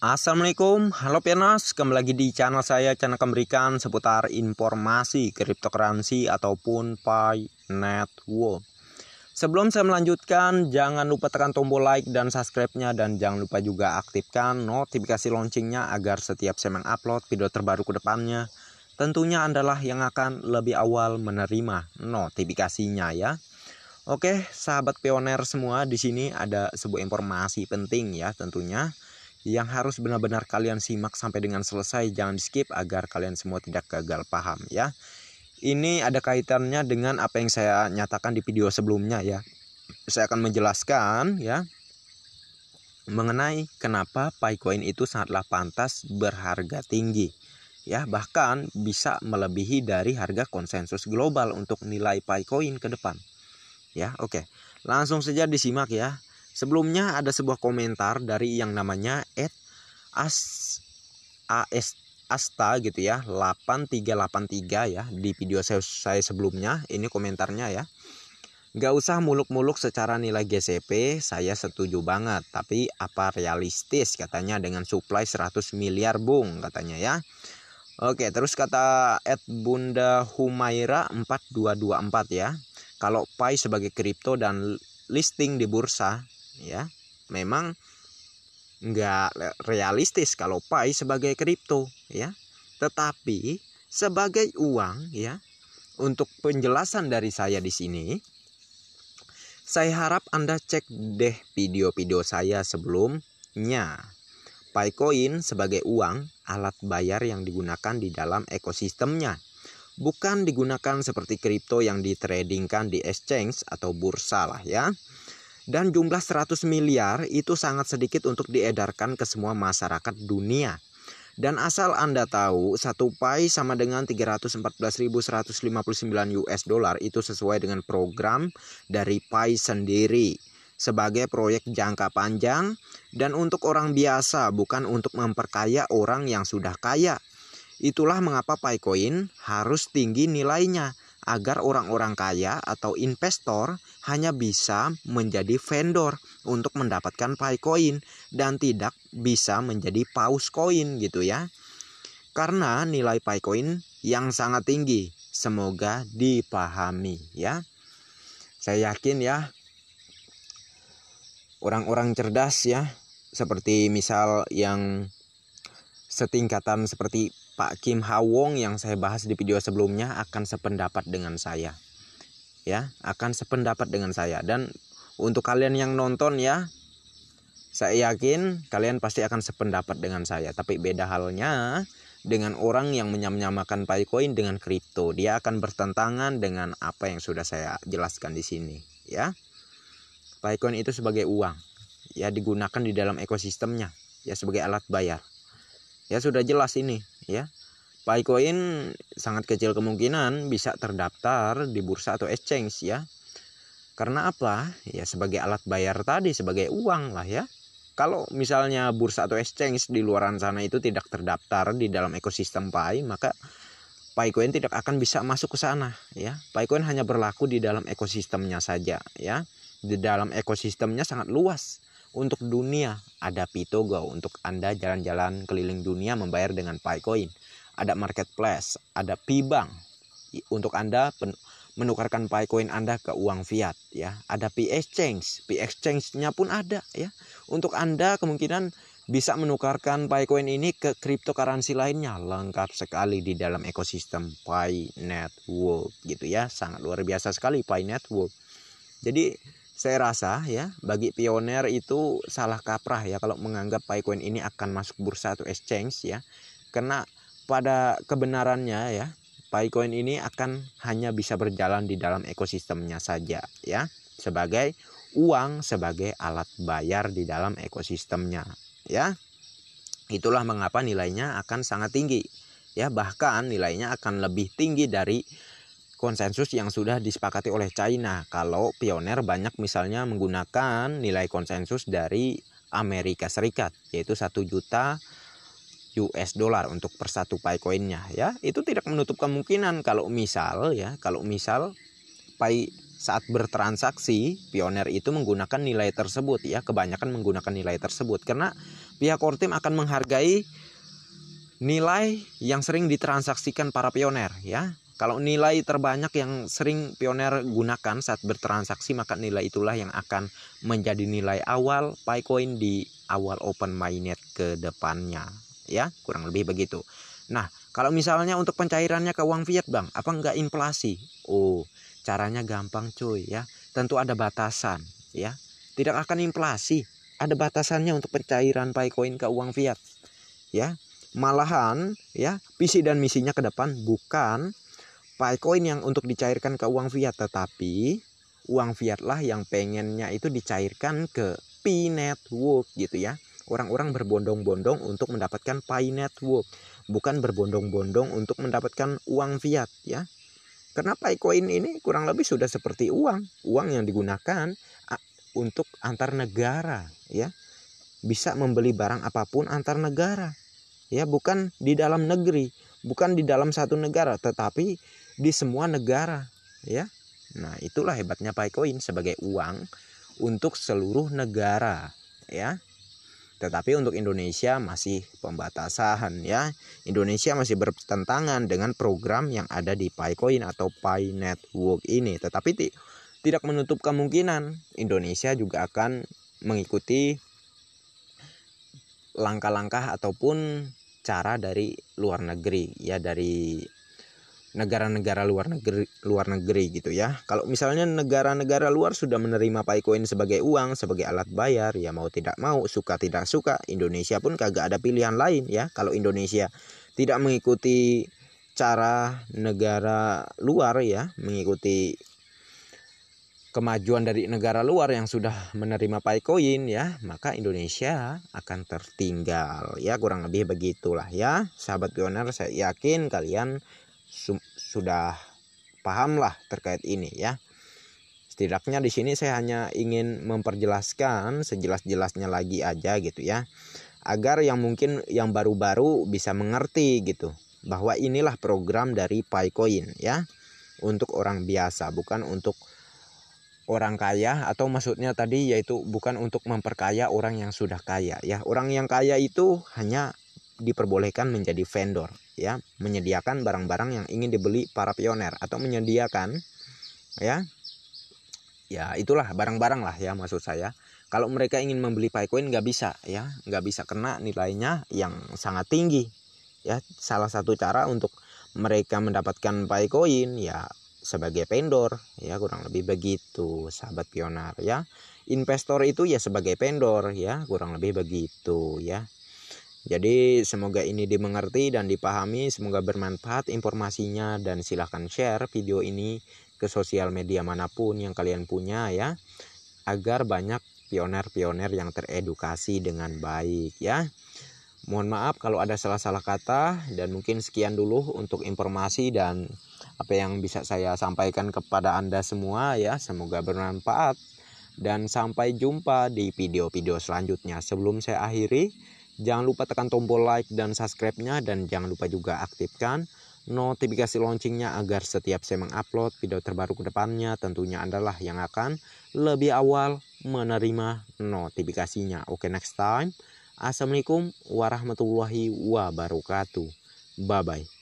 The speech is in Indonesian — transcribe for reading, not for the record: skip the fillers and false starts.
Assalamualaikum, halo Pianas, kembali lagi di channel saya, channel memberikan seputar informasi cryptocurrency ataupun Pi Network. Sebelum saya melanjutkan, jangan lupa tekan tombol like dan subscribe-nya, dan jangan lupa juga aktifkan notifikasi loncengnya agar setiap saya mengupload video terbaru ke depannya, tentunya Andalah yang akan lebih awal menerima notifikasinya ya. Oke, sahabat pioner semua, di sini ada sebuah informasi penting ya tentunya, yang harus benar-benar kalian simak sampai dengan selesai, jangan di skip agar kalian semua tidak gagal paham ya. Ini ada kaitannya dengan apa yang saya nyatakan di video sebelumnya ya. Saya akan menjelaskan ya mengenai kenapa Picoin itu sangatlah pantas berharga tinggi ya, bahkan bisa melebihi dari harga konsensus global untuk nilai Picoin ke depan ya. Oke, langsung saja disimak ya. Sebelumnya ada sebuah komentar dari yang namanya Asta gitu ya, 8383 ya, di video saya sebelumnya. Ini komentarnya ya. Gak usah muluk-muluk secara nilai GCP, saya setuju banget. Tapi apa realistis katanya dengan supply 100 miliar bung katanya ya. Oke, terus kata Bunda Humaira 4224 ya. Kalau Pi sebagai kripto dan listing di bursa ya, memang nggak realistis kalau Pi sebagai kripto ya, tetapi sebagai uang ya. Untuk penjelasan dari saya di sini, saya harap Anda cek deh video-video saya sebelumnya. Picoin sebagai uang, alat bayar yang digunakan di dalam ekosistemnya, bukan digunakan seperti kripto yang ditradingkan di exchange atau bursa lah ya. Dan jumlah 100 miliar itu sangat sedikit untuk diedarkan ke semua masyarakat dunia. Dan asal Anda tahu, satu Pi sama dengan 314.159 US dollar itu sesuai dengan program dari Pi sendiri sebagai proyek jangka panjang dan untuk orang biasa, bukan untuk memperkaya orang yang sudah kaya. Itulah mengapa Picoin harus tinggi nilainya, agar orang-orang kaya atau investor hanya bisa menjadi vendor untuk mendapatkan Picoin dan tidak bisa menjadi paus koin gitu ya. Karena nilai Picoin yang sangat tinggi, semoga dipahami ya. Saya yakin ya, orang-orang cerdas ya, seperti misal yang setingkatan seperti Pak Kim Ha-won yang saya bahas di video sebelumnya akan sependapat dengan saya ya, akan sependapat dengan saya. Dan untuk kalian yang nonton ya, saya yakin kalian pasti akan sependapat dengan saya. Tapi beda halnya dengan orang yang menyamakan Picoin dengan kripto, dia akan bertentangan dengan apa yang sudah saya jelaskan di sini ya. Picoin itu sebagai uang ya, digunakan di dalam ekosistemnya ya, sebagai alat bayar. Ya sudah jelas ini ya. Picoin sangat kecil kemungkinan bisa terdaftar di bursa atau exchange ya. Karena apa? Ya sebagai alat bayar tadi, sebagai uang lah ya. Kalau misalnya bursa atau exchange di luaran sana itu tidak terdaftar di dalam ekosistem Pi, maka Picoin tidak akan bisa masuk ke sana ya. Picoin hanya berlaku di dalam ekosistemnya saja ya. Di dalam ekosistemnya sangat luas. Untuk dunia ada Pitogo untuk Anda jalan-jalan keliling dunia membayar dengan Picoin. Ada marketplace, ada P-Bank untuk Anda menukarkan Picoin Anda ke uang fiat ya. Ada P-Exchange, P-Exchange-nya pun ada ya. Untuk Anda kemungkinan bisa menukarkan Picoin ini ke cryptocurrency lainnya. Lengkap sekali di dalam ekosistem Pi Network gitu ya. Sangat luar biasa sekali Pi Network. Jadi saya rasa ya, bagi pioner itu salah kaprah ya kalau menganggap Picoin ini akan masuk bursa atau exchange ya. Karena pada kebenarannya ya, Picoin ini akan hanya bisa berjalan di dalam ekosistemnya saja ya, sebagai uang, sebagai alat bayar di dalam ekosistemnya ya. Itulah mengapa nilainya akan sangat tinggi ya, bahkan nilainya akan lebih tinggi dari konsensus yang sudah disepakati oleh China. Kalau pioner banyak misalnya menggunakan nilai konsensus dari Amerika Serikat, yaitu 1 juta US dollar untuk per satu Picoinnya ya. Itu tidak menutup kemungkinan kalau misal ya, kalau misal Pi saat bertransaksi Pioneer itu menggunakan nilai tersebut ya, kebanyakan menggunakan nilai tersebut karena pihak core team akan menghargai nilai yang sering ditransaksikan para Pioneer ya. Kalau nilai terbanyak yang sering Pioneer gunakan saat bertransaksi, maka nilai itulah yang akan menjadi nilai awal Picoin di awal open mainnet ke depannya ya, kurang lebih begitu. Nah, kalau misalnya untuk pencairannya ke uang fiat Bang, apa enggak inflasi? Oh, caranya gampang cuy ya. Tentu ada batasan ya. Tidak akan inflasi. Ada batasannya untuk pencairan Picoin ke uang fiat ya. Malahan ya, visi dan misinya ke depan bukan Picoin yang untuk dicairkan ke uang fiat, tetapi uang fiat lah yang pengennya itu dicairkan ke Pi Network gitu ya. Orang-orang berbondong-bondong untuk mendapatkan Pi Network, bukan berbondong-bondong untuk mendapatkan uang fiat ya. Karena Picoin ini kurang lebih sudah seperti uang yang digunakan untuk antar negara ya. Bisa membeli barang apapun antar negara ya, bukan di dalam negeri, bukan di dalam satu negara, tetapi di semua negara ya. Nah, itulah hebatnya Picoin sebagai uang untuk seluruh negara ya. Tetapi untuk Indonesia masih pembatasan ya. Indonesia masih bertentangan dengan program yang ada di Picoin atau Pi Network ini. Tetapi tidak menutup kemungkinan Indonesia juga akan mengikuti langkah-langkah ataupun cara dari luar negeri ya, dari negara-negara luar negeri gitu ya. Kalau misalnya negara-negara luar sudah menerima Picoin sebagai uang, sebagai alat bayar, ya mau tidak mau, suka tidak suka, Indonesia pun kagak ada pilihan lain ya. Kalau Indonesia tidak mengikuti cara negara luar ya, mengikuti kemajuan dari negara luar yang sudah menerima Picoin ya, maka Indonesia akan tertinggal ya, kurang lebih begitulah ya. Sahabat Pioneer, saya yakin kalian sudah paham lah terkait ini ya. Setidaknya di sini saya hanya ingin memperjelaskan sejelas-jelasnya lagi aja gitu ya, agar yang mungkin yang baru-baru bisa mengerti gitu, bahwa inilah program dari Picoin ya, untuk orang biasa, bukan untuk orang kaya, atau maksudnya tadi yaitu bukan untuk memperkaya orang yang sudah kaya ya. Orang yang kaya itu hanya diperbolehkan menjadi vendor ya, menyediakan barang-barang yang ingin dibeli para Pioneer, atau menyediakan ya itulah barang-barang lah ya maksud saya. Kalau mereka ingin membeli Picoin nggak bisa ya, nggak bisa karena nilainya yang sangat tinggi ya. Salah satu cara untuk mereka mendapatkan Picoin ya sebagai vendor ya, kurang lebih begitu sahabat Pioneer ya. Investor itu ya sebagai vendor ya, kurang lebih begitu ya. Jadi semoga ini dimengerti dan dipahami, semoga bermanfaat informasinya, dan silahkan share video ini ke sosial media manapun yang kalian punya ya, agar banyak pioner-pioner yang teredukasi dengan baik ya. Mohon maaf kalau ada salah-salah kata, dan mungkin sekian dulu untuk informasi dan apa yang bisa saya sampaikan kepada Anda semua ya. Semoga bermanfaat dan sampai jumpa di video-video selanjutnya. Sebelum saya akhiri, jangan lupa tekan tombol like dan subscribe-nya, dan jangan lupa juga aktifkan notifikasi loncengnya agar setiap saya mengupload video terbaru ke depannya, tentunya adalah yang akan lebih awal menerima notifikasinya. Oke, next time. Assalamualaikum warahmatullahi wabarakatuh. Bye bye.